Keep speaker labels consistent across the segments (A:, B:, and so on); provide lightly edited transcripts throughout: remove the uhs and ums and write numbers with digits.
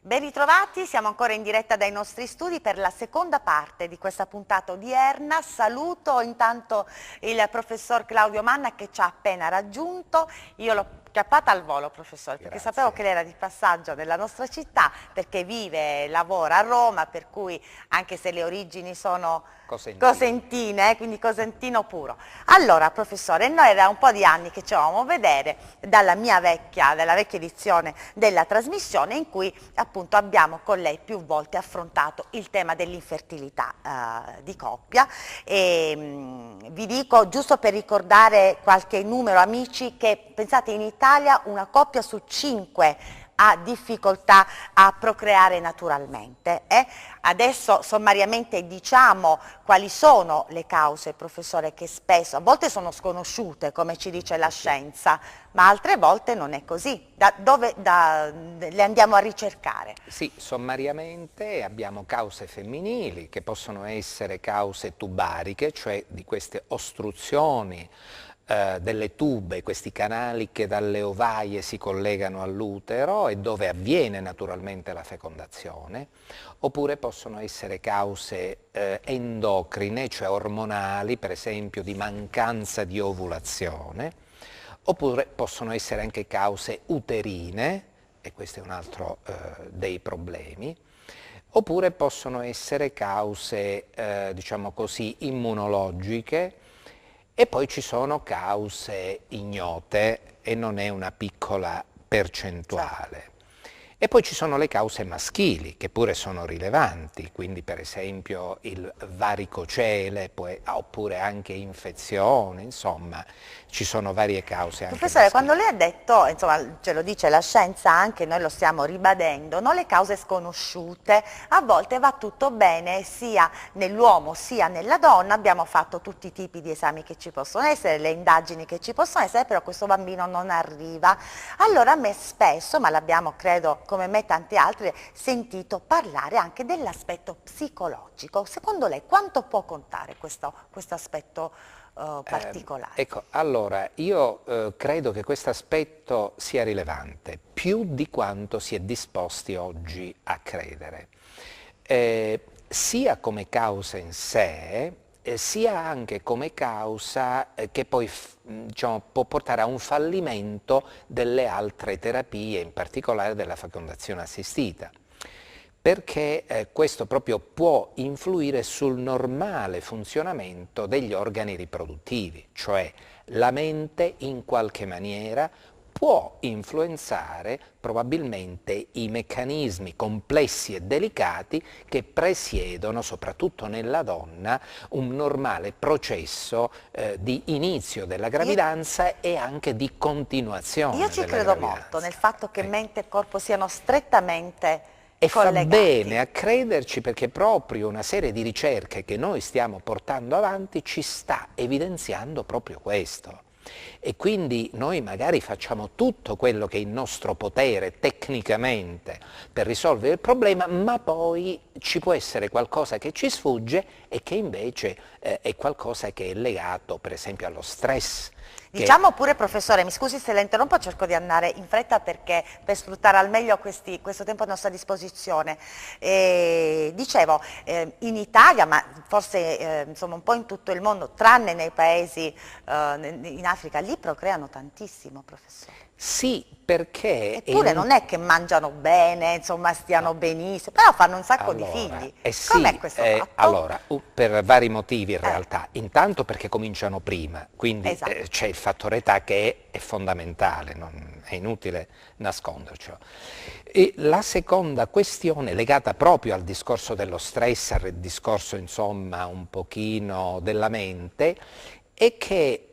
A: Ben ritrovati, siamo ancora in diretta dai nostri studi per la seconda parte di questa puntata odierna. Saluto intanto il professor Claudio Manna che ci ha appena raggiunto. Io l'ho chiappata al volo, professore, perché sapevo che lei era di passaggio nella nostra città, perché vive e lavora a Roma, per cui anche se le origini sono cosentine, quindi cosentino puro. Allora, professore, noi era un po' di anni che ci dovevamo vedere dalla vecchia edizione della trasmissione in cui appunto abbiamo con lei più volte affrontato il tema dell'infertilità di coppia e vi dico, giusto per ricordare qualche numero, amici, che pensate in Italia una coppia su 5 ha difficoltà a procreare naturalmente. Adesso sommariamente diciamo quali sono le cause, professore, che spesso, a volte sono sconosciute, come ci dice la scienza, ma altre volte non è così. Da dove le andiamo a ricercare?
B: Sì, sommariamente abbiamo cause femminili che possono essere cause tubariche, cioè di queste ostruzioni delle tube, questi canali che dalle ovaie si collegano all'utero e dove avviene naturalmente la fecondazione, oppure possono essere cause endocrine, cioè ormonali, per esempio di mancanza di ovulazione, oppure possono essere anche cause uterine, e questo è un altro dei problemi, oppure possono essere cause, diciamo così, immunologiche, e poi ci sono cause ignote e non è una piccola percentuale. E poi ci sono le cause maschili, che pure sono rilevanti, quindi per esempio il varicocele, oppure anche infezioni, insomma, ci sono varie cause anche
A: Professore,
B: maschili.
A: quando lei ha detto, insomma, ce lo dice la scienza anche, noi lo stiamo ribadendo, no? Le cause sconosciute, a volte va tutto bene sia nell'uomo sia nella donna, abbiamo fatto tutti i tipi di esami che ci possono essere, le indagini che ci possono essere, però questo bambino non arriva. Allora a me spesso, ma l'abbiamo credo come me tanti altri, sentito parlare anche dell'aspetto psicologico. Secondo lei quanto può contare questo aspetto particolare?
B: Ecco, allora io credo che questo aspetto sia rilevante, più di quanto si è disposti oggi a credere, sia come causa in sé, sia anche come causa che poi diciamo, può portare a un fallimento delle altre terapie, in particolare della fecondazione assistita, perché questo proprio può influire sul normale funzionamento degli organi riproduttivi, cioè la mente in qualche maniera può influenzare probabilmente i meccanismi complessi e delicati che presiedono, soprattutto nella donna, un normale processo di inizio della gravidanza e anche di continuazione
A: Io ci
B: della
A: credo
B: gravidanza.
A: molto nel fatto che mente e corpo siano strettamente
B: e fa
A: collegati.
B: bene a crederci, perché proprio una serie di ricerche che noi stiamo portando avanti ci sta evidenziando proprio questo. E quindi noi magari facciamo tutto quello che è in nostro potere tecnicamente per risolvere il problema, ma poi ci può essere qualcosa che ci sfugge e che invece è qualcosa che è legato per esempio allo stress.
A: Diciamo pure, professore, mi scusi se la interrompo, cerco di andare in fretta per sfruttare al meglio questo tempo a nostra disposizione. Dicevo, in Italia, ma forse insomma un po' in tutto il mondo, tranne nei paesi in Africa, lì procreano tantissimo, professore.
B: Sì, perché...
A: Eppure non è che mangiano bene, insomma stiano benissimo, però fanno un sacco di figli.
B: Sì,
A: com'è questo fatto?
B: Allora, per vari motivi in realtà. Intanto perché cominciano prima, quindi
A: Esatto.
B: c'è il fattore età che è fondamentale, è inutile nascondercelo. E la seconda questione legata proprio al discorso dello stress, al discorso insomma un pochino della mente, è che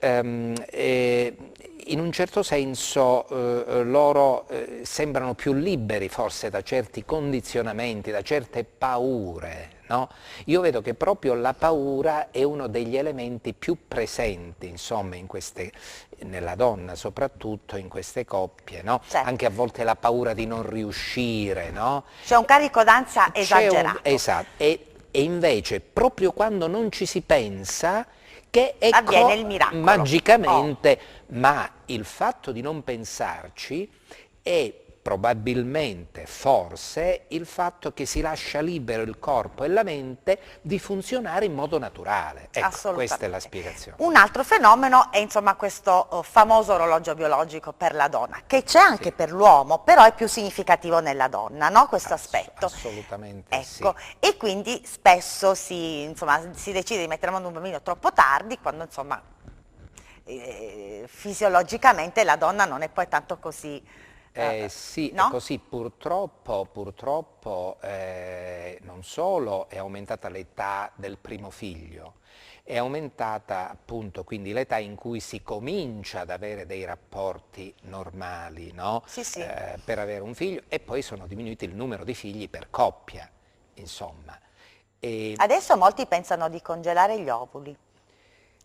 B: in un certo senso loro sembrano più liberi forse da certi condizionamenti, da certe paure, no? Io vedo che proprio la paura è uno degli elementi più presenti, insomma, nella donna soprattutto, in queste coppie, no?
A: Certo.
B: Anche a volte la paura di non riuscire, no?
A: C'è un carico d'ansia esagerato.
B: Esatto, e invece proprio quando non ci si pensa, che
A: avviene il miracolo.
B: magicamente, ma il fatto di non pensarci è probabilmente, forse, il fatto che si lascia libero il corpo e la mente di funzionare in modo naturale. Ecco, questa è la spiegazione.
A: Un altro fenomeno è insomma questo famoso orologio biologico per la donna, che c'è anche per l'uomo, però è più significativo nella donna, no? Questo aspetto.
B: Assolutamente
A: ecco.
B: sì.
A: E quindi spesso si decide di mettere al mondo un bambino troppo tardi, quando insomma fisiologicamente la donna non è poi tanto così.
B: Sì,
A: no?
B: è così, purtroppo non solo è aumentata l'età del primo figlio, è aumentata appunto quindi l'età in cui si comincia ad avere dei rapporti normali, no?
A: Sì, sì.
B: Per avere un figlio, e poi sono diminuiti il numero di figli per coppia, insomma.
A: Adesso molti pensano di congelare gli ovuli.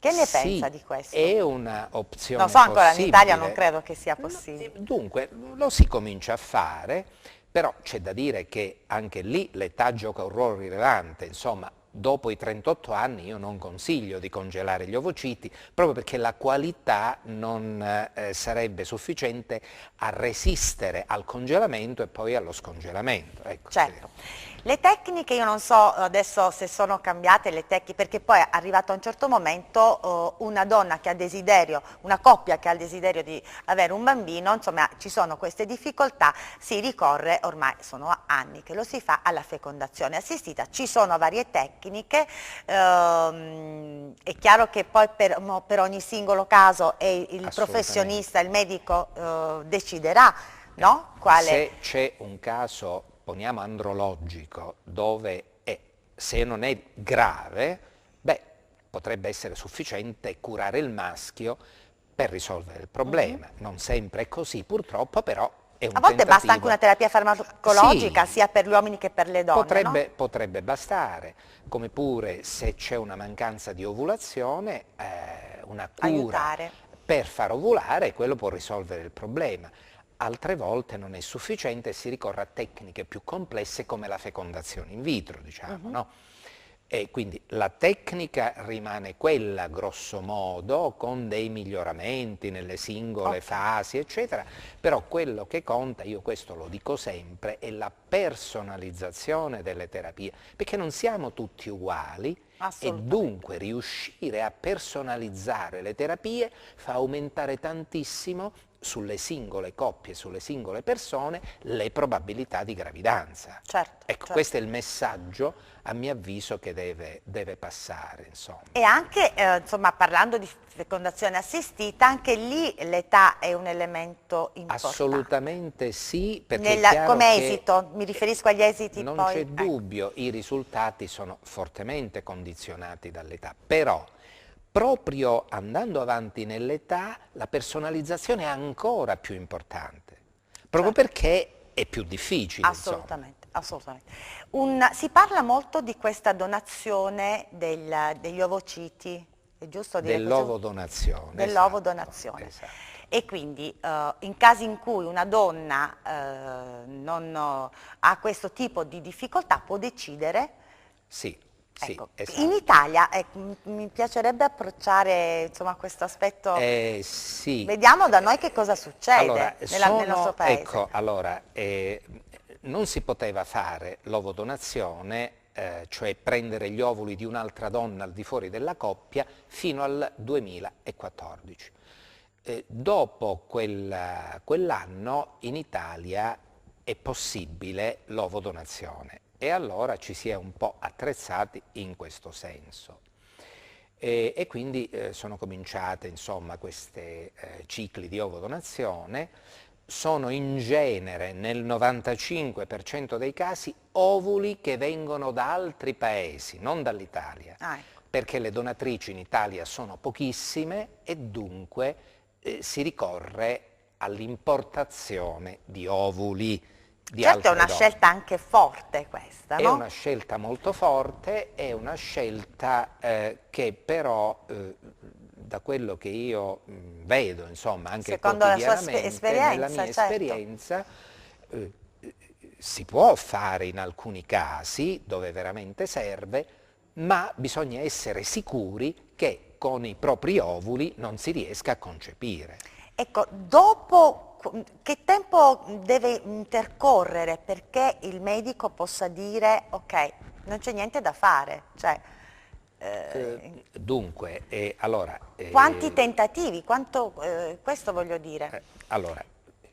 A: Che ne
B: sì,
A: pensa di questo?
B: È una opzione
A: Non so, ancora
B: possibile.
A: in Italia non credo che sia possibile.
B: Dunque, lo si comincia a fare, però c'è da dire che anche lì l'età gioca un ruolo rilevante, insomma, dopo i 38 anni io non consiglio di congelare gli ovociti, proprio perché la qualità non sarebbe sufficiente a resistere al congelamento e poi allo scongelamento. Ecco,
A: certo. Le tecniche, io non so adesso se sono cambiate le tecniche, perché poi è arrivato a un certo momento una donna che ha desiderio, una coppia che ha il desiderio di avere un bambino, insomma ci sono queste difficoltà, si ricorre, ormai sono anni che lo si fa, alla fecondazione assistita. Ci sono varie tecniche, è chiaro che poi per ogni singolo caso il professionista, il medico deciderà, no? Quale...
B: Se c'è un caso, poniamo andrologico, dove se non è grave, beh, potrebbe essere sufficiente curare il maschio per risolvere il problema. Non sempre è così purtroppo, però è un
A: A volte
B: tentativo.
A: basta anche una terapia farmacologica,
B: sì,
A: sia per gli uomini che per le donne, no?
B: Potrebbe bastare, come pure se c'è una mancanza di ovulazione, una cura
A: Aiutare.
B: per far ovulare, quello può risolvere il problema. Altre volte non è sufficiente e si ricorre a tecniche più complesse come la fecondazione in vitro, diciamo, no? E quindi la tecnica rimane quella, grosso modo, con dei miglioramenti nelle singole fasi, eccetera, però quello che conta, io questo lo dico sempre, è la personalizzazione delle terapie, perché non siamo tutti uguali e dunque riuscire a personalizzare le terapie fa aumentare tantissimo sulle singole coppie, sulle singole persone, le probabilità di gravidanza.
A: Certo,
B: ecco, questo è il messaggio, a mio avviso, che deve passare. Insomma.
A: E anche, insomma, parlando di fecondazione assistita, anche lì l'età è un elemento importante.
B: Assolutamente sì, perché è chiaro
A: come
B: che
A: esito, mi riferisco agli esiti
B: non
A: poi.
B: c'è dubbio, i risultati sono fortemente condizionati dall'età, però proprio andando avanti nell'età la personalizzazione è ancora più importante, proprio perché è più difficile.
A: Assolutamente, assolutamente. Si parla molto di questa donazione degli ovociti, è giusto dire
B: dell'ovodonazione.
A: Dell'ovodonazione.
B: Esatto.
A: E quindi in casi in cui una donna non ha questo tipo di difficoltà può decidere.
B: Sì. Sì,
A: ecco,
B: esatto.
A: In Italia mi piacerebbe approcciare insomma, questo aspetto,
B: sì.
A: Vediamo da noi che cosa succede
B: allora,
A: nel nostro paese.
B: Ecco, allora, non si poteva fare l'ovodonazione, cioè prendere gli ovuli di un'altra donna al di fuori della coppia, fino al 2014. Dopo quell'anno in Italia è possibile l'ovodonazione. E allora ci si è un po' attrezzati in questo senso. E quindi sono cominciate insomma questi cicli di ovodonazione, sono in genere nel 95% dei casi ovuli che vengono da altri paesi, non dall'Italia,
A: ecco.
B: Perché le donatrici in Italia sono pochissime e dunque si ricorre all'importazione di ovuli.
A: Certo è una scelta anche forte questa, no?
B: È una scelta molto forte, è una scelta che però da quello che io vedo, insomma, anche
A: secondo
B: quotidianamente, nella mia esperienza, si può fare in alcuni casi dove veramente serve, ma bisogna essere sicuri che con i propri ovuli non si riesca a concepire.
A: Ecco, dopo che tempo deve intercorrere perché il medico possa dire ok, non c'è niente da fare? Cioè,
B: Dunque, allora...
A: quanti tentativi? Questo voglio dire.
B: allora,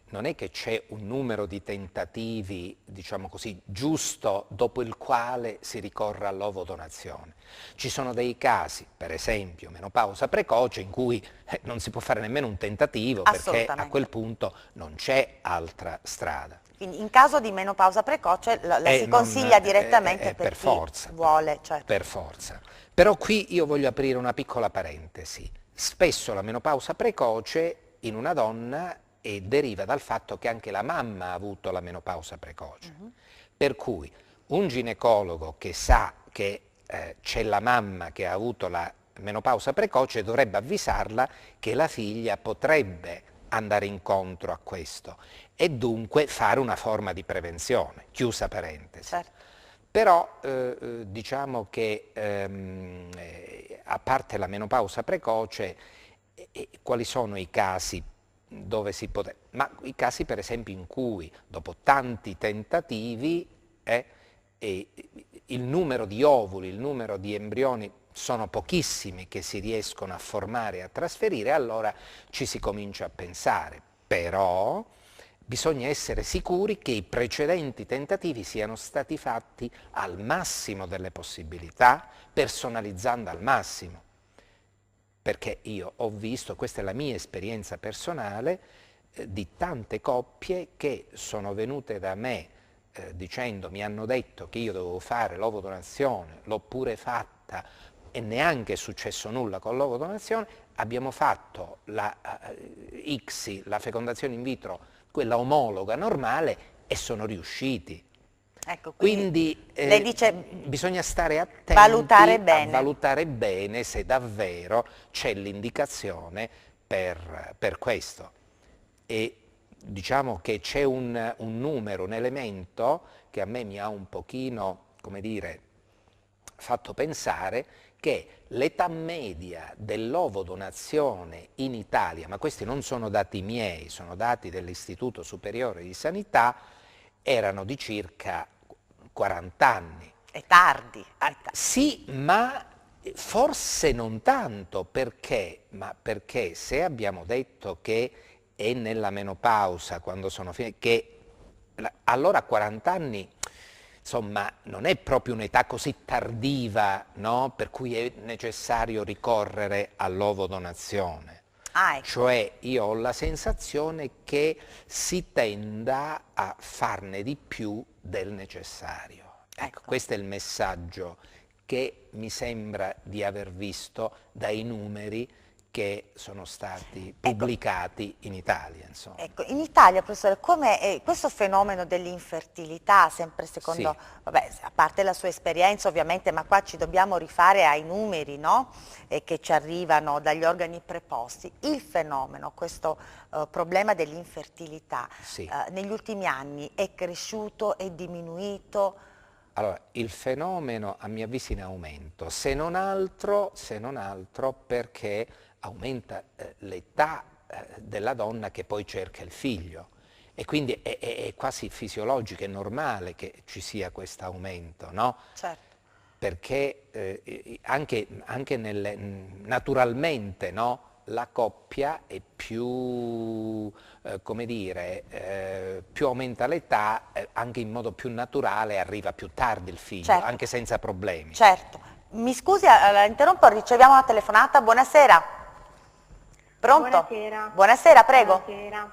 B: non è che c'è un numero di tentativi, diciamo così, giusto dopo il quale si ricorre all'ovodonazione. Ci sono dei casi, per esempio menopausa precoce, in cui non si può fare nemmeno un tentativo perché a quel punto non c'è altra strada.
A: Quindi in caso di menopausa precoce la si consiglia direttamente per chi
B: forza,
A: vuole. Certo.
B: Per forza. Però qui io voglio aprire una piccola parentesi. Spesso la menopausa precoce in una donna deriva dal fatto che anche la mamma ha avuto la menopausa precoce. Per cui un ginecologo che sa che c'è la mamma che ha avuto la menopausa precoce dovrebbe avvisarla che la figlia potrebbe andare incontro a questo e dunque fare una forma di prevenzione, chiusa parentesi.
A: Certo.
B: Però diciamo che a parte la menopausa precoce, quali sono i casi dove si potrebbe, ma i casi per esempio in cui dopo tanti tentativi il numero di ovuli, il numero di embrioni sono pochissimi che si riescono a formare e a trasferire, allora ci si comincia a pensare. Però bisogna essere sicuri che i precedenti tentativi siano stati fatti al massimo delle possibilità, personalizzando al massimo. Perché io ho visto, questa è la mia esperienza personale, di tante coppie che sono venute da me dicendo, mi hanno detto che io dovevo fare l'ovodonazione, l'ho pure fatta e neanche è successo nulla con l'ovodonazione, abbiamo fatto la ICSI, la fecondazione in vitro, quella omologa normale e sono riusciti.
A: Ecco,
B: quindi
A: lei dice
B: bisogna stare attenti a valutare bene se davvero c'è l'indicazione per questo. E diciamo che c'è un numero, un elemento che a me mi ha un pochino, come dire, fatto pensare che l'età media dell'ovodonazione in Italia, ma questi non sono dati miei, sono dati dell'Istituto Superiore di Sanità, erano di circa 40 anni.
A: È tardi.
B: Sì, ma forse non tanto, perché se abbiamo detto che è nella menopausa, quando sono che allora a 40 anni, insomma, non è proprio un'età così tardiva, no? Per cui è necessario ricorrere all'ovodonazione.
A: Ecco.
B: Cioè io ho la sensazione che si tenda a farne di più del necessario. Ecco, questo è il messaggio che mi sembra di aver visto dai numeri che sono stati pubblicati in Italia. Insomma.
A: Ecco, in Italia, professore, come questo fenomeno dell'infertilità, sempre secondo, sì, vabbè, a parte la sua esperienza ovviamente, ma qua ci dobbiamo rifare ai numeri, no? Che ci arrivano dagli organi preposti. Il fenomeno, questo problema dell'infertilità, sì, negli ultimi anni è cresciuto, è diminuito?
B: Allora, il fenomeno a mio avviso è in aumento, se non altro perché aumenta l'età della donna che poi cerca il figlio e quindi è quasi fisiologico, è normale che ci sia questo aumento, no?
A: Certo.
B: Perché anche naturalmente, no? La coppia è più, come dire, più aumenta l'età, anche in modo più naturale arriva più tardi il figlio, certo, anche senza problemi.
A: Certo. Mi scusi, la interrompo, riceviamo una telefonata. Buonasera. Pronto?
C: Buonasera.
A: Buonasera, prego.
C: Buonasera.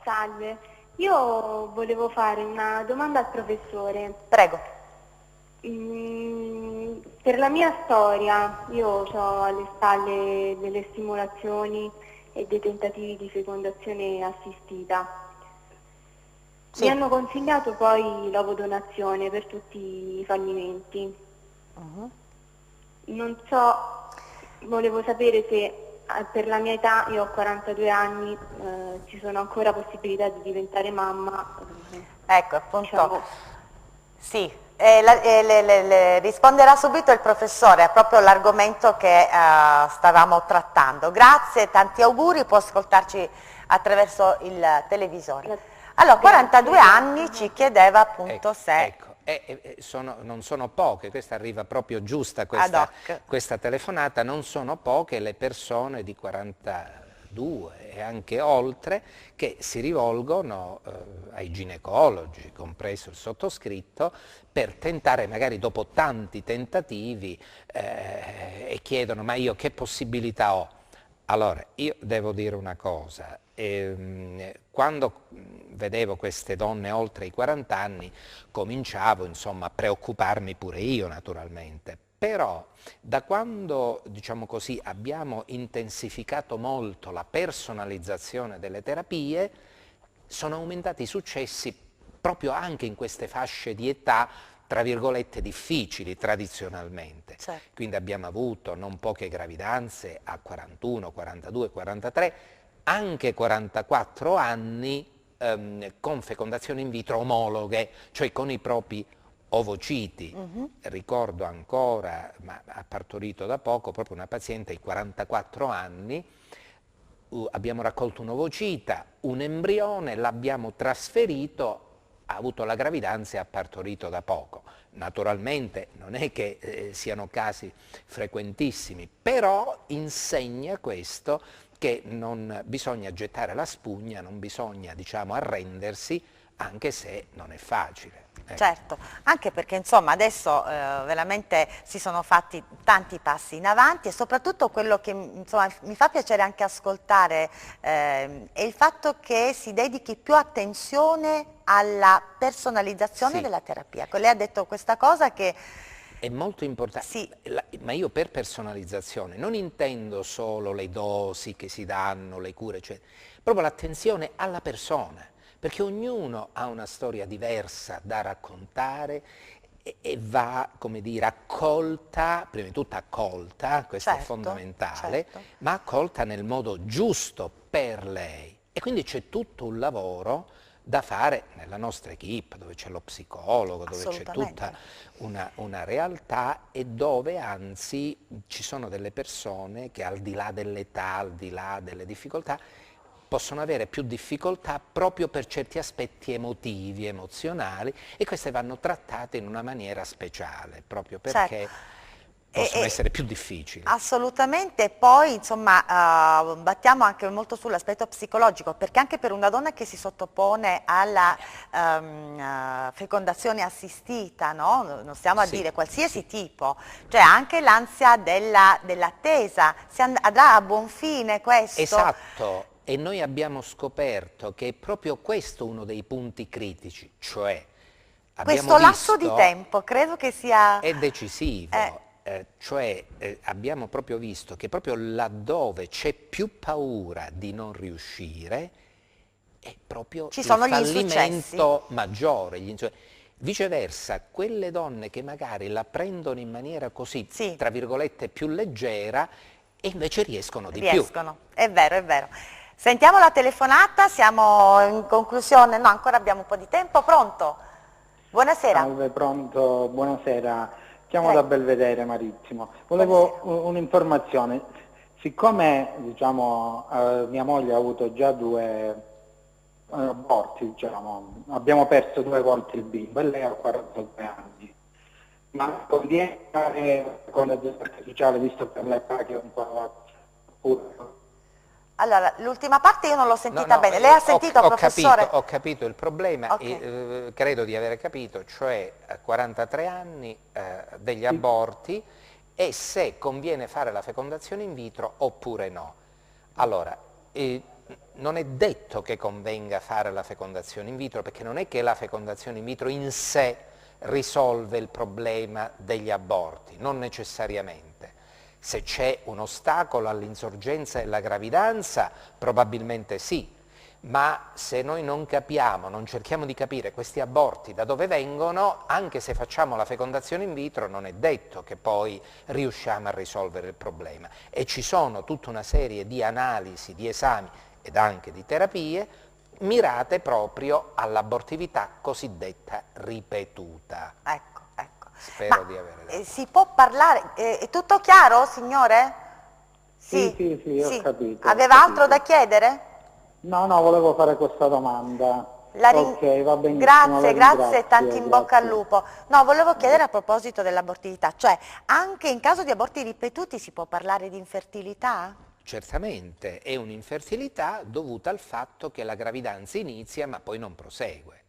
C: Salve. Io volevo fare una domanda al professore.
A: Prego.
C: Per la mia storia, io ho alle spalle delle stimolazioni e dei tentativi di fecondazione assistita. Sì. Mi hanno consigliato poi l'ovodonazione per tutti i fallimenti. Non so, volevo sapere se per la mia età, io ho 42 anni, ci sono ancora possibilità di diventare mamma.
A: Ecco, appunto, diciamo, sì. le risponderà subito il professore, è proprio l'argomento che stavamo trattando. Grazie, tanti auguri, può ascoltarci attraverso il televisore. Allora, 42 anni ci chiedeva appunto se...
B: non sono poche, questa arriva proprio giusta, questa telefonata, non sono poche le persone di 42 e anche oltre che si rivolgono ai ginecologi, compreso il sottoscritto, per tentare, magari dopo tanti tentativi, e chiedono: ma io che possibilità ho? Allora, io devo dire una cosa, quando vedevo queste donne oltre i 40 anni cominciavo insomma a preoccuparmi pure io naturalmente, però da quando, diciamo così, abbiamo intensificato molto la personalizzazione delle terapie, sono aumentati i successi proprio anche in queste fasce di età tra virgolette difficili tradizionalmente.
A: Certo.
B: Quindi abbiamo avuto non poche gravidanze a 41, 42, 43, anche 44 anni con fecondazione in vitro omologhe, cioè con i propri ovociti. Ricordo ancora, ma ha partorito da poco, proprio una paziente ai 44 anni, abbiamo raccolto un ovocita, un embrione, l'abbiamo trasferito, ha avuto la gravidanza e ha partorito da poco. Naturalmente non è che siano casi frequentissimi, però insegna questo che non bisogna gettare la spugna, non bisogna, diciamo, arrendersi, anche se non è facile.
A: Certo, anche perché insomma adesso veramente si sono fatti tanti passi in avanti e soprattutto quello che insomma, mi fa piacere anche ascoltare è il fatto che si dedichi più attenzione alla personalizzazione della terapia. Lei ha detto questa cosa che...
B: È molto importante, ma io per personalizzazione non intendo solo le dosi che si danno, le cure, cioè proprio l'attenzione alla persona. Perché ognuno ha una storia diversa da raccontare e va, come dire, accolta, prima di tutto accolta, questo è fondamentale, ma accolta nel modo giusto per lei. E quindi c'è tutto un lavoro da fare nella nostra equipe, dove c'è lo psicologo, dove c'è tutta una realtà e dove anzi ci sono delle persone che al di là dell'età, al di là delle difficoltà, possono avere più difficoltà proprio per certi aspetti emotivi, emozionali, e queste vanno trattate in una maniera speciale, proprio perché possono essere più difficili.
A: Assolutamente, poi insomma battiamo anche molto sull'aspetto psicologico, perché anche per una donna che si sottopone alla fecondazione assistita, no? Non stiamo a dire qualsiasi tipo, cioè anche l'ansia dell'attesa, andrà a buon fine questo?
B: Esatto. E noi abbiamo scoperto che è proprio questo uno dei punti critici, cioè
A: questo lasso di tempo credo che sia...
B: È decisivo, abbiamo proprio visto che proprio laddove c'è più paura di non riuscire è proprio il fallimento maggiore. Viceversa, quelle donne che magari la prendono in maniera così, tra virgolette, più leggera, e invece riescono di più.
A: È vero, è vero. Sentiamo la telefonata, siamo in conclusione, no, ancora abbiamo un po' di tempo, pronto? Buonasera.
D: Salve, pronto, buonasera. Chiamo da Belvedere Marittimo. Volevo un'informazione. Siccome, diciamo, mia moglie ha avuto già 2 aborti, diciamo, abbiamo perso 2 volte il bimbo e lei ha 42 anni. Ma conviene fare con l'intelligenza artificiale, visto per l'età che è un po'...
A: Allora, l'ultima parte io non l'ho sentita bene. Lei ha sentito, professore?
B: Ho capito il problema e credo di aver capito, cioè a 43 anni degli aborti e se conviene fare la fecondazione in vitro oppure no. Allora, non è detto che convenga fare la fecondazione in vitro, perché non è che la fecondazione in vitro in sé risolve il problema degli aborti, non necessariamente. Se c'è un ostacolo all'insorgenza della gravidanza, probabilmente sì, ma se noi non capiamo, non cerchiamo di capire questi aborti da dove vengono, anche se facciamo la fecondazione in vitro, non è detto che poi riusciamo a risolvere il problema. E ci sono tutta una serie di analisi, di esami ed anche di terapie mirate proprio all'abortività cosiddetta ripetuta.
A: Ecco.
B: Spero di avere dato.
A: Si può parlare, è tutto chiaro, signore?
D: Sì, ho capito.
A: Aveva altro da chiedere?
D: No, volevo fare questa domanda. Ok, va benissimo.
A: Grazie e tanti in bocca al lupo. No, volevo chiedere a proposito dell'abortività, cioè anche in caso di aborti ripetuti si può parlare di infertilità?
B: Certamente, è un'infertilità dovuta al fatto che la gravidanza inizia ma poi non prosegue.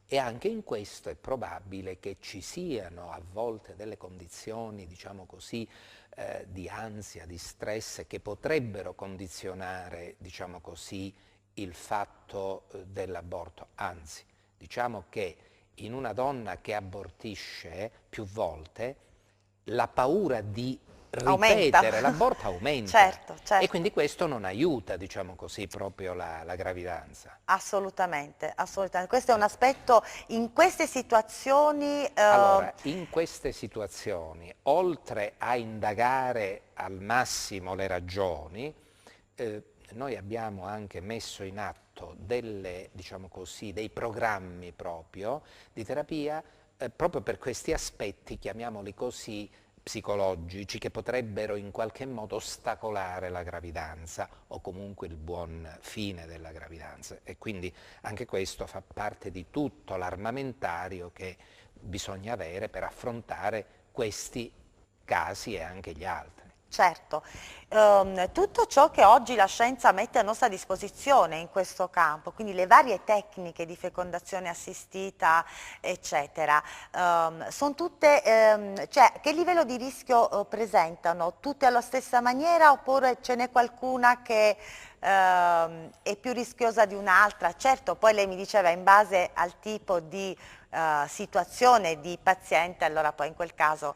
B: E anche in questo è probabile che ci siano a volte delle condizioni, diciamo così, di ansia, di stress che potrebbero condizionare, diciamo così, il fatto dell'aborto. Anzi, diciamo che in una donna che abortisce più volte, la paura di ripetere l'aborto aumenta.
A: Certo.
B: E quindi questo non aiuta, diciamo così, proprio la gravidanza.
A: Assolutamente. Questo è un aspetto in queste situazioni...
B: Allora, in queste situazioni, oltre a indagare al massimo le ragioni, noi abbiamo anche messo in atto diciamo così, dei programmi proprio di terapia proprio per questi aspetti, chiamiamoli così, psicologici, che potrebbero in qualche modo ostacolare la gravidanza o comunque il buon fine della gravidanza, e quindi anche questo fa parte di tutto l'armamentario che bisogna avere per affrontare questi casi e anche gli altri.
A: Certo, tutto ciò che oggi la scienza mette a nostra disposizione in questo campo, quindi le varie tecniche di fecondazione assistita, eccetera, sono tutte, cioè che livello di rischio presentano? Tutte alla stessa maniera oppure ce n'è qualcuna che è più rischiosa di un'altra? Certo, poi lei mi diceva in base al tipo di situazione di paziente, allora poi in quel caso...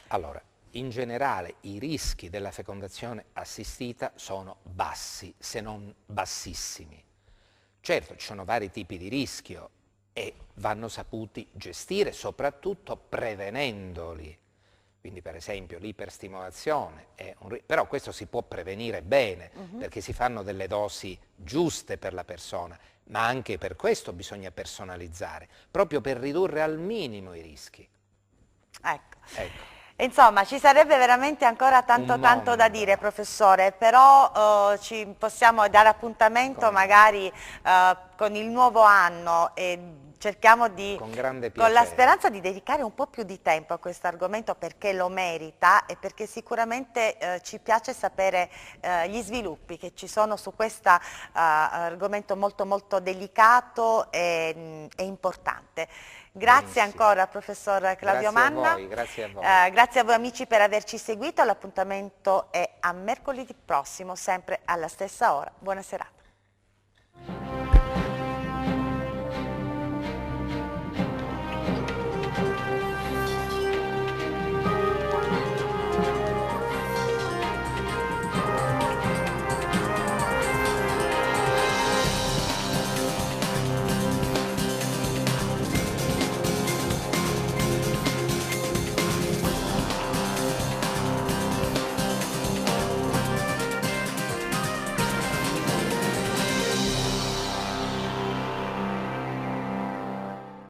B: Allora, in generale i rischi della fecondazione assistita sono bassi, se non bassissimi. Certo, ci sono vari tipi di rischio e vanno saputi gestire, soprattutto prevenendoli. Quindi per esempio l'iperstimolazione è però questo si può prevenire bene, perché si fanno delle dosi giuste per la persona, ma anche per questo bisogna personalizzare, proprio per ridurre al minimo i rischi.
A: Ecco. Insomma, ci sarebbe veramente ancora tanto da dire, professore, però ci possiamo dare appuntamento magari con il nuovo anno e cerchiamo di, con la speranza di dedicare un po' più di tempo a questo argomento, perché lo merita e perché sicuramente ci piace sapere gli sviluppi che ci sono su questo argomento molto delicato e importante. Grazie ancora professor Claudio Manna.
B: Grazie a voi.
A: Grazie a voi amici per averci seguito, l'appuntamento è a mercoledì prossimo, sempre alla stessa ora. Buona serata.